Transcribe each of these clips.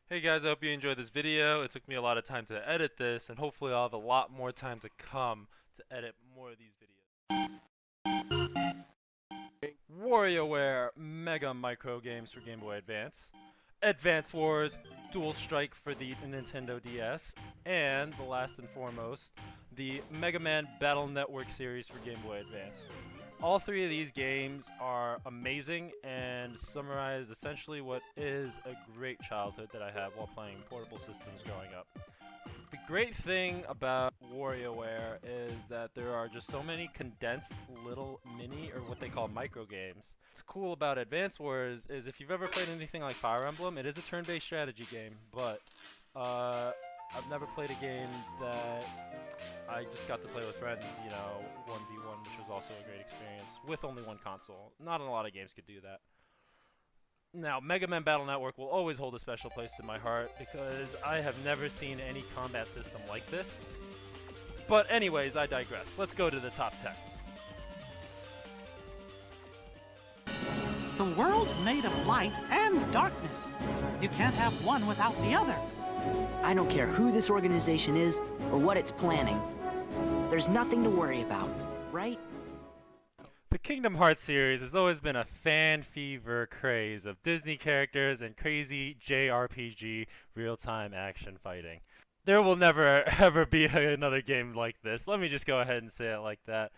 Hey guys, I hope you enjoyed this video. It took me a lot of time to edit this, and hopefully I'll have a lot more time to come to edit more of these videos. WarioWare Mega Micro Games for Game Boy Advance, Advance Wars Dual Strike for the Nintendo DS, and the last and foremost, the Mega Man Battle Network series for Game Boy Advance. All three of these games are amazing and summarize essentially what is a great childhood that I had while playing portable systems growing up. The great thing about WarioWare is that there are just so many condensed little mini or what they call micro games. What's cool about Advance Wars is if you've ever played anything like Fire Emblem, it is a turn-based strategy game, but uh, I've never played a game that I just got to play with friends, 1v1, which was also a great experience with only one console. Not a lot of games could do that. Now, Mega Man Battle Network will always hold a special place in my heart because I have never seen any combat system like this. But anyways, I digress. Let's go to the top 10. The world's made of light and darkness. You can't have one without the other. I don't care who this organization is or what it's planning. There's nothing to worry about, right? The Kingdom Hearts series has always been a fan fever craze of Disney characters and crazy JRPG real-time action fighting. There will never ever be another game like this. Let me just go ahead and say it like that.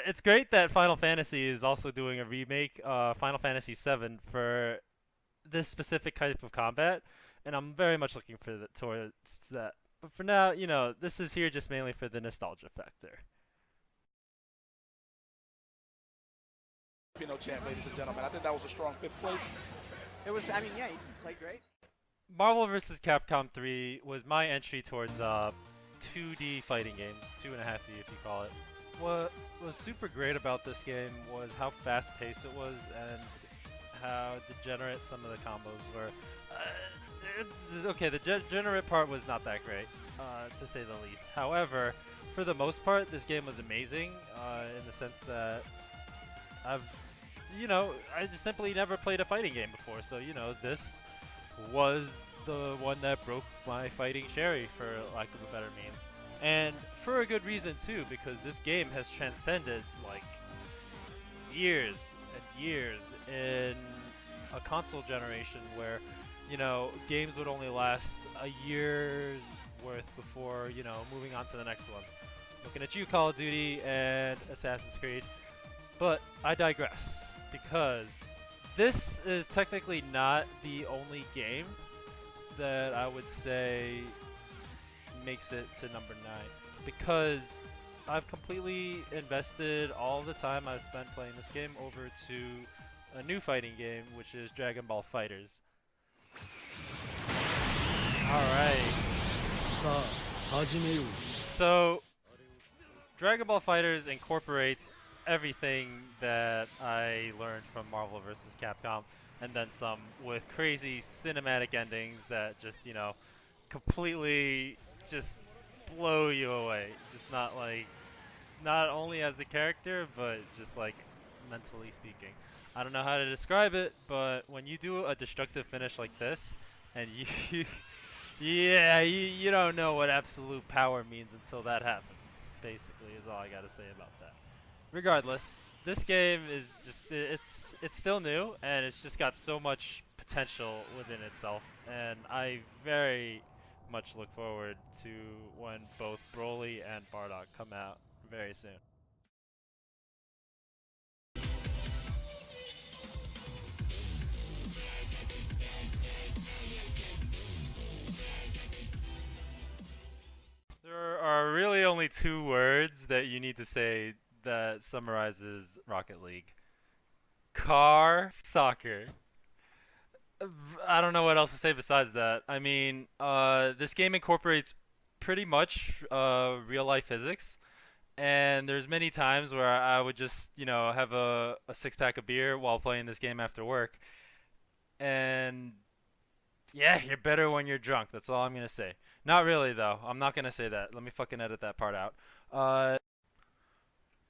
It's great that Final Fantasy is also doing a remake, Final Fantasy VII, for this specific type of combat, and I'm very much looking towards that. But for now, this is here just mainly for the nostalgia factor. Champ, ladies and gentlemen. I think that was a strong fifth place. It was, I mean, yeah, he played great. Marvel vs. Capcom 3 was my entry towards 2D fighting games, 2.5D if you call it. What was super great about this game was how fast-paced it was and how degenerate some of the combos were. Okay, the degenerate part was not that great, to say the least. However, for the most part, this game was amazing in the sense that I just simply never played a fighting game before, so, this was the one that broke my fighting cherry, for lack of a better means. And for a good reason, too, because this game has transcended, like, years and years in a console generation where, games would only last a year's worth before, moving on to the next one. Looking at you, Call of Duty and Assassin's Creed. But I digress, because this is technically not the only game that I would say makes it to number 9, because I've completely invested all the time I've spent playing this game over to a new fighting game, which is Dragon Ball FighterZ. Alright. So, Dragon Ball FighterZ incorporates everything that I learned from Marvel vs. Capcom, and then some, with crazy cinematic endings that just, completely just blow you away. Just not only as the character, but just like mentally speaking. I don't know how to describe it, but when you do a destructive finish like this, and yeah, you don't know what absolute power means until that happens, basically, is all I gotta say about that. Regardless, this game is just, it's still new, and it's just got so much potential within itself, and I very much look forward to when both Broly and Bardock come out very soon. There are really only two words that you need to say that summarizes Rocket League. Car soccer. I don't know what else to say besides that. I mean, this game incorporates pretty much real life physics, and there's many times where I would just, have a six-pack of beer while playing this game after work, and yeah, you're better when you're drunk. That's all I'm gonna say. Not really though. I'm not gonna say that. Let me fucking edit that part out.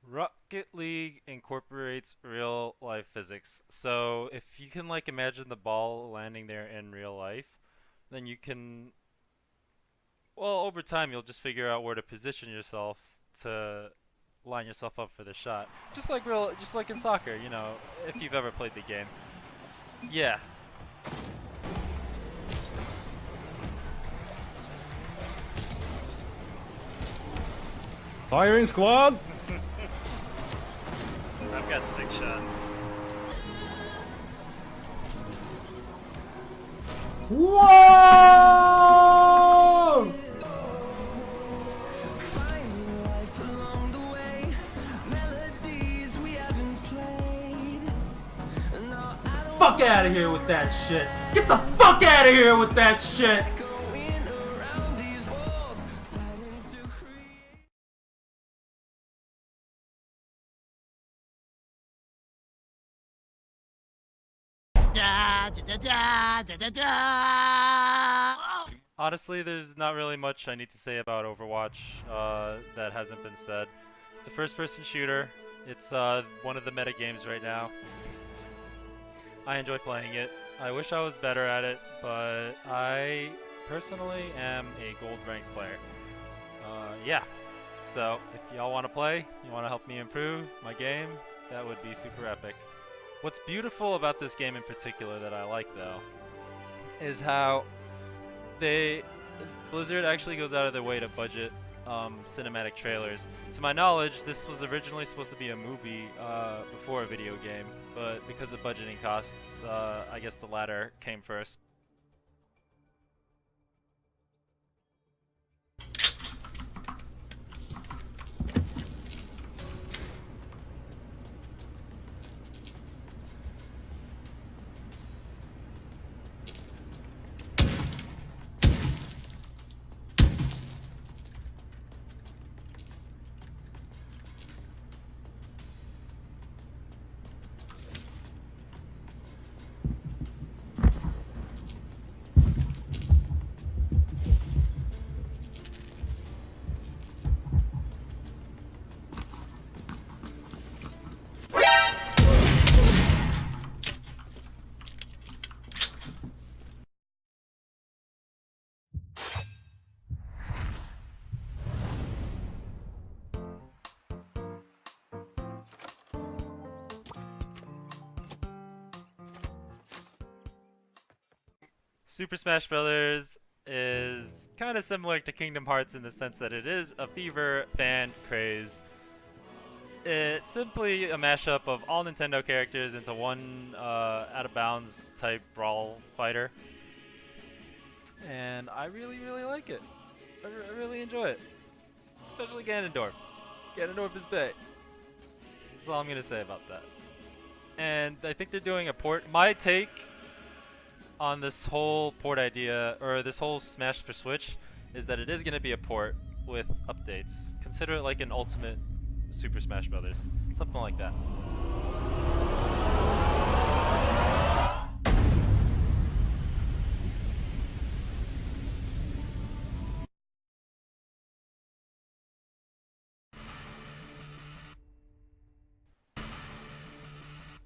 Rocket League incorporates real life physics. So if you can like imagine the ball landing there in real life, then you can, well, over time you'll just figure out where to position yourself to line yourself up for the shot. Just like in soccer, you know, if you've ever played the game. Yeah. Firing squad! I've got 6 shots. Whoa! Fuck out of here with that shit! Get the fuck out of here with that shit! Honestly, there's not really much I need to say about Overwatch that hasn't been said. It's a first-person shooter. It's one of the meta games right now. I enjoy playing it. I wish I was better at it, but I personally am a gold ranked player. Yeah. So if y'all want to play, you want to help me improve my game, that would be super epic. What's beautiful about this game in particular that I like though, is how Blizzard actually goes out of their way to budget cinematic trailers. To my knowledge, this was originally supposed to be a movie before a video game, but because of budgeting costs, I guess the latter came first. Super Smash Bros. Is kind of similar to Kingdom Hearts in the sense that it is a fever fan craze. It's simply a mashup of all Nintendo characters into one out-of-bounds type brawl fighter. And I really, really like it. I really enjoy it. Especially Ganondorf. Ganondorf is bae. That's all I'm going to say about that. And I think they're doing a port. My take on this whole port idea, or this whole Smash for Switch, is that it is going to be a port with updates. Consider it like an ultimate Super Smash Brothers. Something like that.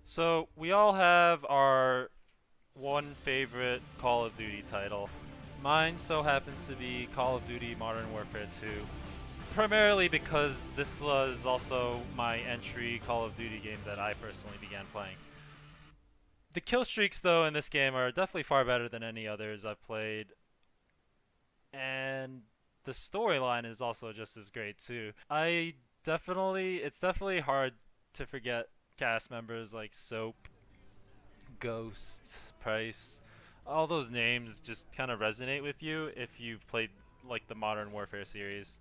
So, we all have our one favorite Call of Duty title. Mine so happens to be Call of Duty Modern Warfare 2. Primarily because this was also my entry Call of Duty game that I personally began playing. The kill streaks though in this game are definitely far better than any others I've played. And the storyline is also just as great too. It's definitely hard to forget cast members like Soap, Ghost, Price. All those names just kind of resonate with you if you've played like the Modern Warfare series.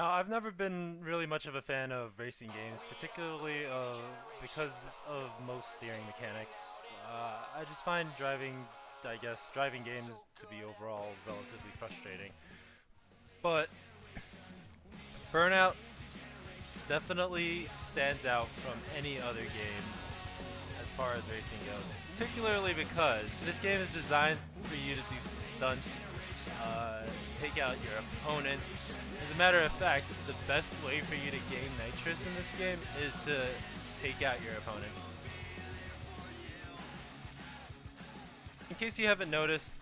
Now, I've never been really much of a fan of racing games, particularly because of most steering mechanics. I just find driving games to be overall relatively frustrating. But Burnout definitely stands out from any other game as far as racing goes, particularly because this game is designed for you to do stunts, take out your opponents. As a matter of fact, the best way for you to gain nitrous in this game is to take out your opponents. In case you haven't noticed,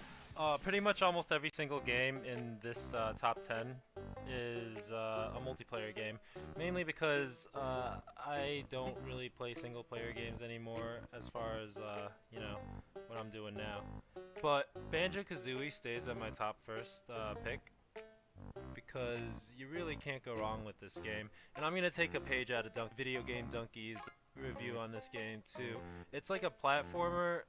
pretty much almost every single game in this top 10 is a multiplayer game, mainly because I don't really play single player games anymore as far as you know, what I'm doing now. But Banjo-Kazooie stays at my top first pick because you really can't go wrong with this game. And I'm gonna take a page out of Video Game Donkey's review on this game too. It's like a platformer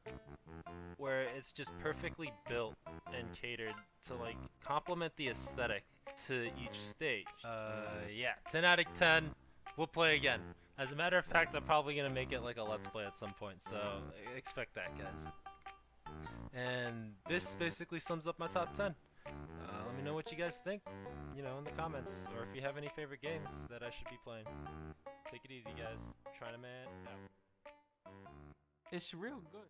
where it's just perfectly built and catered to like complement the aesthetic to each stage. Yeah, 10 out of 10. We'll play again. As a matter of fact, I'm probably gonna make it like a let's play at some point, so expect that, guys. And this basically sums up my top 10. Let me know what you guys think, you know, in the comments, or if you have any favorite games that I should be playing. Take it easy, guys. Chinaman out. It's real good.